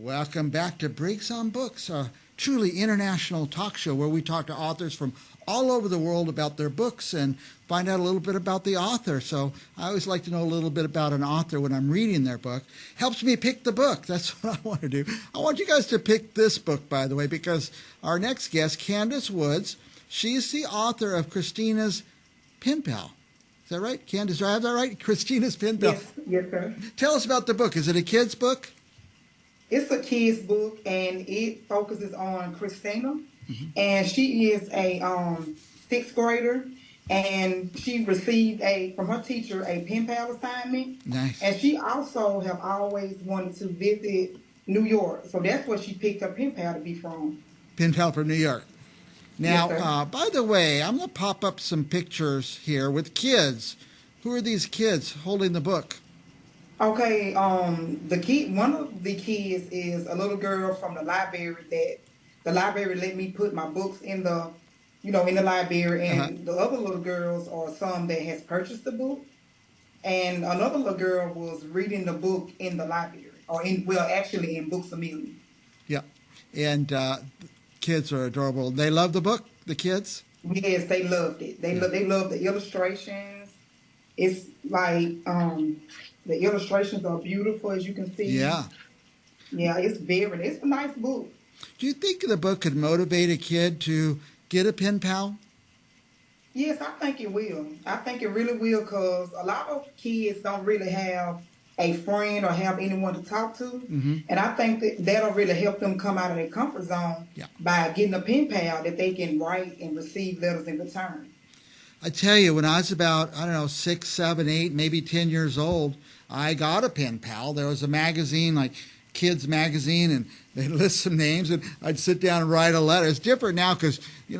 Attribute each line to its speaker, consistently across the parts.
Speaker 1: Welcome back to Breaks on Books, a truly international talk show where we talk to authors from all over the world about their books and find out a little bit about the author. So I always like to know a little bit about an author when I'm reading their book. Helps me pick the book. That's what I want to do. I want you guys to pick this book, by the way, because our next guest, Candice Woods, she's the author of Christina's Pen Pal. Is that right, Candice? Do I have that right? Christina's Pen Pal.
Speaker 2: Yes, sir.
Speaker 1: Tell us about the book. Is it a kid's book?
Speaker 2: It's a kid's book, and it focuses on Christina, and she is a sixth grader, and she received from her teacher a pen pal assignment.
Speaker 1: Nice.
Speaker 2: And she also have always wanted to visit New York, so that's where she picked her pen pal to be from.
Speaker 1: Pen Pal from New York. Now,
Speaker 2: Yes,
Speaker 1: by the way, I'm going to pop up some pictures here with kids. Who are these kids holding the book?
Speaker 2: Okay, one of the kids is a little girl from the library that the library let me put my books in the, in the library, and the other little girls are some that has purchased the book, and another little girl was reading the book in the library, actually in Books A Million.
Speaker 1: Yeah, and kids are adorable. They love the book, the kids?
Speaker 2: Yes, they loved it. They loved the illustrations. It's like the illustrations are beautiful, as you can see.
Speaker 1: Yeah.
Speaker 2: Yeah, it's a nice book.
Speaker 1: Do you think the book could motivate a kid to get a pen pal?
Speaker 2: Yes, I think it will. I think it really will, because a lot of kids don't really have a friend or have anyone to talk to.
Speaker 1: Mm-hmm.
Speaker 2: And I think that'll really help them come out of their comfort zone by getting a pen pal that they can write and receive letters in return.
Speaker 1: I tell you, when I was about, 6, 7, 8, maybe 10 years old, I got a pen pal. There was a magazine, like Kids Magazine, and they list some names, and I'd sit down and write a letter. It's different now because, you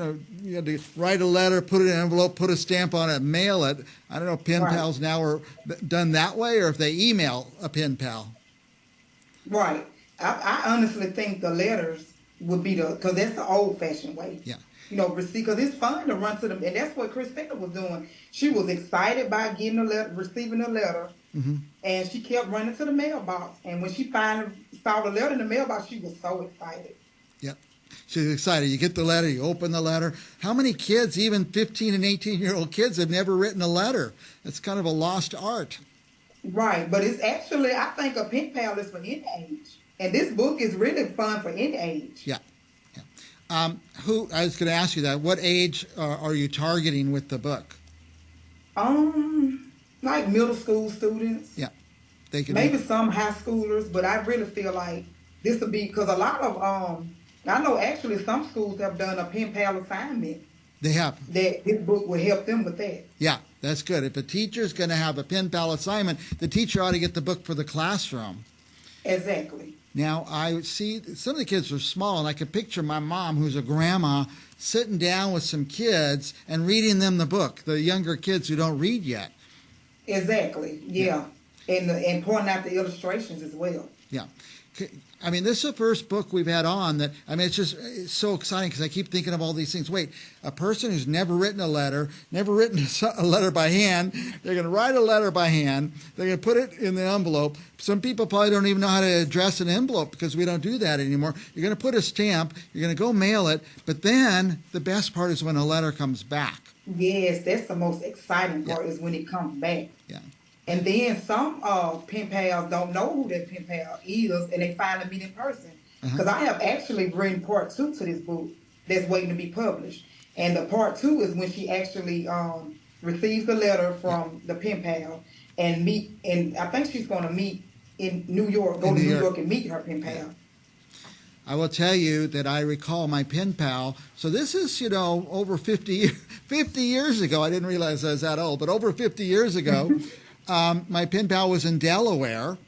Speaker 1: had to write a letter, put it in an envelope, put a stamp on it, mail it. I don't know if pen pals now are done that way or if they email a pen pal.
Speaker 2: Right. I honestly think the letters would be because that's the old-fashioned way.
Speaker 1: Yeah.
Speaker 2: Because it's fun to run to them, and that's what Christina was doing. She was excited by getting a letter, receiving a letter, and she kept running to the mailbox. And when she finally saw the letter in the mailbox, she was so excited.
Speaker 1: Yep. She's excited. You get the letter, you open the letter. How many kids, even 15 and 18-year-old kids, have never written a letter? It's kind of a lost art.
Speaker 2: Right, but it's actually, I think a pen pal is for any age. And this book is really fun for any age.
Speaker 1: Yeah. I was going to ask you that. What age are you targeting with the book?
Speaker 2: Like middle school students.
Speaker 1: Yeah. They can
Speaker 2: maybe some high schoolers, but I really feel like this would be, because a lot of, I know actually some schools have done a pen pal assignment.
Speaker 1: They have.
Speaker 2: That this book will help them with that.
Speaker 1: Yeah, that's good. If a teacher's going to have a pen pal assignment, the teacher ought to get the book for the classroom.
Speaker 2: Exactly.
Speaker 1: Now, I see some of the kids are small, and I can picture my mom, who's a grandma, sitting down with some kids and reading them the book, the younger kids who don't read yet.
Speaker 2: Exactly, yeah. And pointing out the illustrations as well.
Speaker 1: Yeah. I mean, this is the first book we've had on that, it's so exciting because I keep thinking of all these things. Wait, a person who's never written a letter, never written a letter by hand, they're going to write a letter by hand, they're going to put it in the envelope. Some people probably don't even know how to address an envelope because we don't do that anymore. You're going to put a stamp, you're going to go mail it, but then the best part is when a letter comes back.
Speaker 2: Yes, that's the most exciting part is when it comes back.
Speaker 1: Yeah.
Speaker 2: And then some pen pals don't know who that pen pal is, and they finally meet in person. Because I have actually written part 2 to this book that's waiting to be published. And the part 2 is when she actually receives the letter from the pen pal and I think she's going to meet in New York, go to New York and meet her pen pal. Yeah.
Speaker 1: I will tell you that I recall my pen pal. So this is, over 50 years ago. I didn't realize I was that old, but over 50 years ago. My pen pal was in Delaware,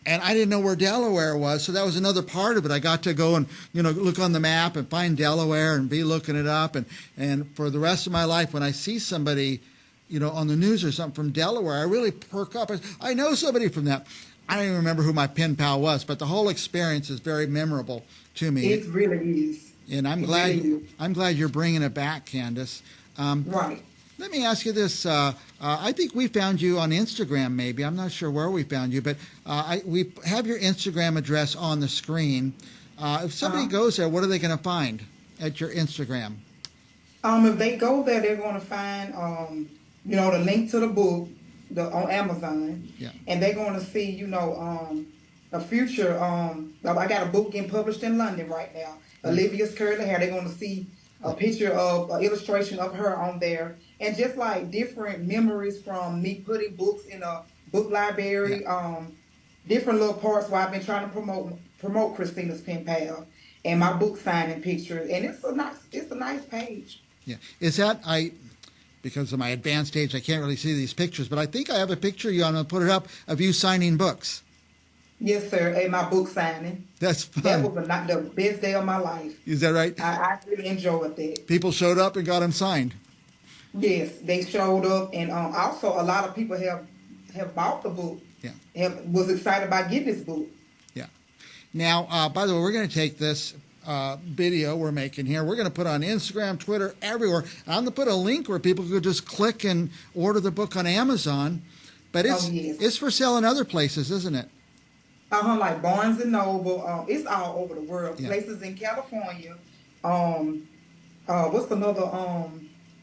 Speaker 1: and I didn't know where Delaware was, so that was another part of it. I got to go and, look on the map and find Delaware and be looking it up. And for the rest of my life, when I see somebody, on the news or something from Delaware, I really perk up. I know somebody from that. I don't even remember who my pen pal was, but the whole experience is very memorable to me.
Speaker 2: It really is.
Speaker 1: And I'm glad you're bringing it back, Candice.
Speaker 2: Right.
Speaker 1: Let me ask you this. I think we found you on Instagram, maybe. I'm not sure where we found you, but we have your Instagram address on the screen. If somebody goes there, what are they going to find at your Instagram?
Speaker 2: If they go there, they're going to find, the link to the book on Amazon.
Speaker 1: Yeah.
Speaker 2: And they're going to see, a future. I got a book getting published in London right now. Olivia's Curly Hair. They're going to see a picture of an illustration of her on there, and just like different memories from me putting books in a book library. Different little parts where I've been trying to promote Christina's Pen Pal and my book signing pictures, and it's a nice page.
Speaker 1: Yeah, is that because of my advanced age, I can't really see these pictures, but I think I have a picture of you. I'm going to put it up of you signing books.
Speaker 2: Yes, sir. And my book signing.
Speaker 1: That's fun.
Speaker 2: That was the best day of my life.
Speaker 1: Is that right?
Speaker 2: I really enjoyed that.
Speaker 1: People showed up and got them signed.
Speaker 2: Yes, they showed up, and also a lot of people have bought the book.
Speaker 1: Yeah.
Speaker 2: Was excited about getting this book.
Speaker 1: Yeah. Now, by the way, we're going to take this video we're making here. We're going to put it on Instagram, Twitter, everywhere. I'm going to put a link where people could just click and order the book on Amazon. But it's for sale in other places, isn't it?
Speaker 2: Like Barnes and Noble. It's all over the world.
Speaker 1: Yeah.
Speaker 2: Places in California. What's another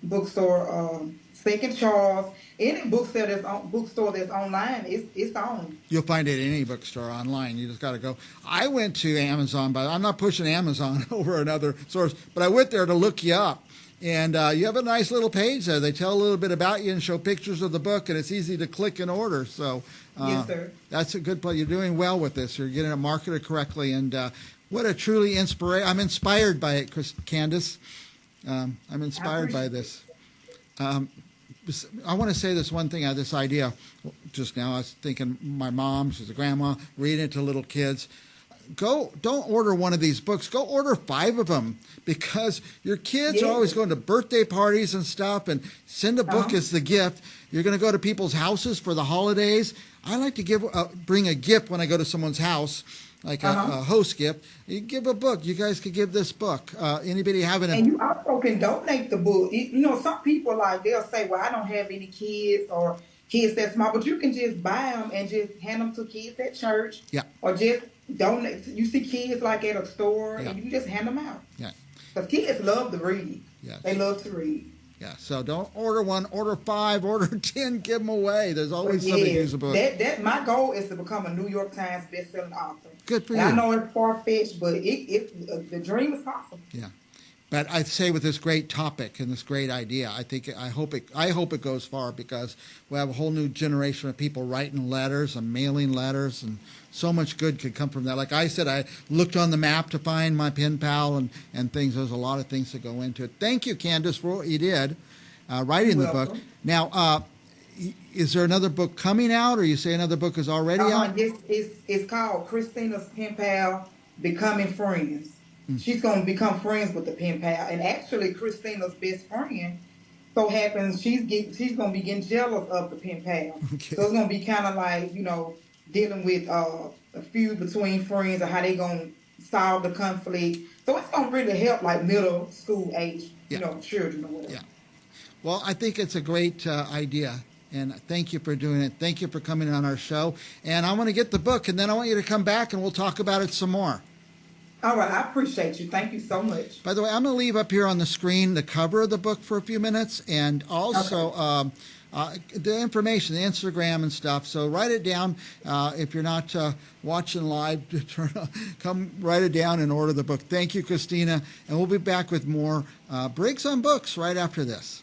Speaker 2: bookstore? Second Charles. Any bookstore that's online, it's on.
Speaker 1: You'll find it at any bookstore online. You just got to go. I went to Amazon, but I'm not pushing Amazon over another source. But I went there to look you up. And you have a nice little page there. They tell a little bit about you and show pictures of the book, and it's easy to click and order. So
Speaker 2: yes, sir.
Speaker 1: That's a good place. You're doing well with this. You're getting it marketed correctly. And what a truly I'm inspired by it, Candice. I'm inspired by this. I want to say this one thing. I had this idea just now. I was thinking my mom, she's a grandma, reading it to little kids. Don't order one of these books. Go order 5 of them, because your kids are always going to birthday parties and stuff, and send a book as the gift. You're going to go to people's houses for the holidays. I like to bring a gift when I go to someone's house, like a host gift. You give a book. You guys could give this book. Anybody having
Speaker 2: And you also can donate the book. Some people they'll say, well, I don't have any kids or kids that small, but you can just buy them and just hand them to kids at church.
Speaker 1: Yeah.
Speaker 2: Or just donate. You see kids at a store, and you can just hand them out.
Speaker 1: Yeah.
Speaker 2: Because kids love to read.
Speaker 1: Yes.
Speaker 2: They love to read.
Speaker 1: Yeah, so don't order 1, order 5, order 10, give them away. There's always somebody to use a book.
Speaker 2: My goal is to become a New York Times bestselling author.
Speaker 1: Good for you.
Speaker 2: I know it's far-fetched, but the dream is possible.
Speaker 1: Yeah. But I'd say with this great topic and this great idea, I hope it goes far, because we have a whole new generation of people writing letters and mailing letters, and so much good could come from that. Like I said, I looked on the map to find my pen pal and things. There's a lot of things that go into it. Thank you, Candice, for what you did writing the book. Now, is there another book coming out, or you say another book is already out?
Speaker 2: It's called Christina's Pen Pal, Becoming Friends. She's going to become friends with the pen pal. And actually, Christina's best friend, so happens she's going to be getting jealous of the pen pal.
Speaker 1: Okay.
Speaker 2: So it's going to be kind of like, dealing with a feud between friends, or how they going to solve the conflict. So it's going to really help middle school age, children or whatever.
Speaker 1: Yeah. Well, I think it's a great idea. And thank you for doing it. Thank you for coming on our show. And I want to get the book, and then I want you to come back and we'll talk about it some more.
Speaker 2: All right, I appreciate you. Thank you so much.
Speaker 1: By the way, I'm going to leave up here on the screen the cover of the book for a few minutes, and also the information, the Instagram and stuff. So write it down. If you're not watching live, come write it down and order the book. Thank you, Christina, and we'll be back with more Briggs on Books right after this.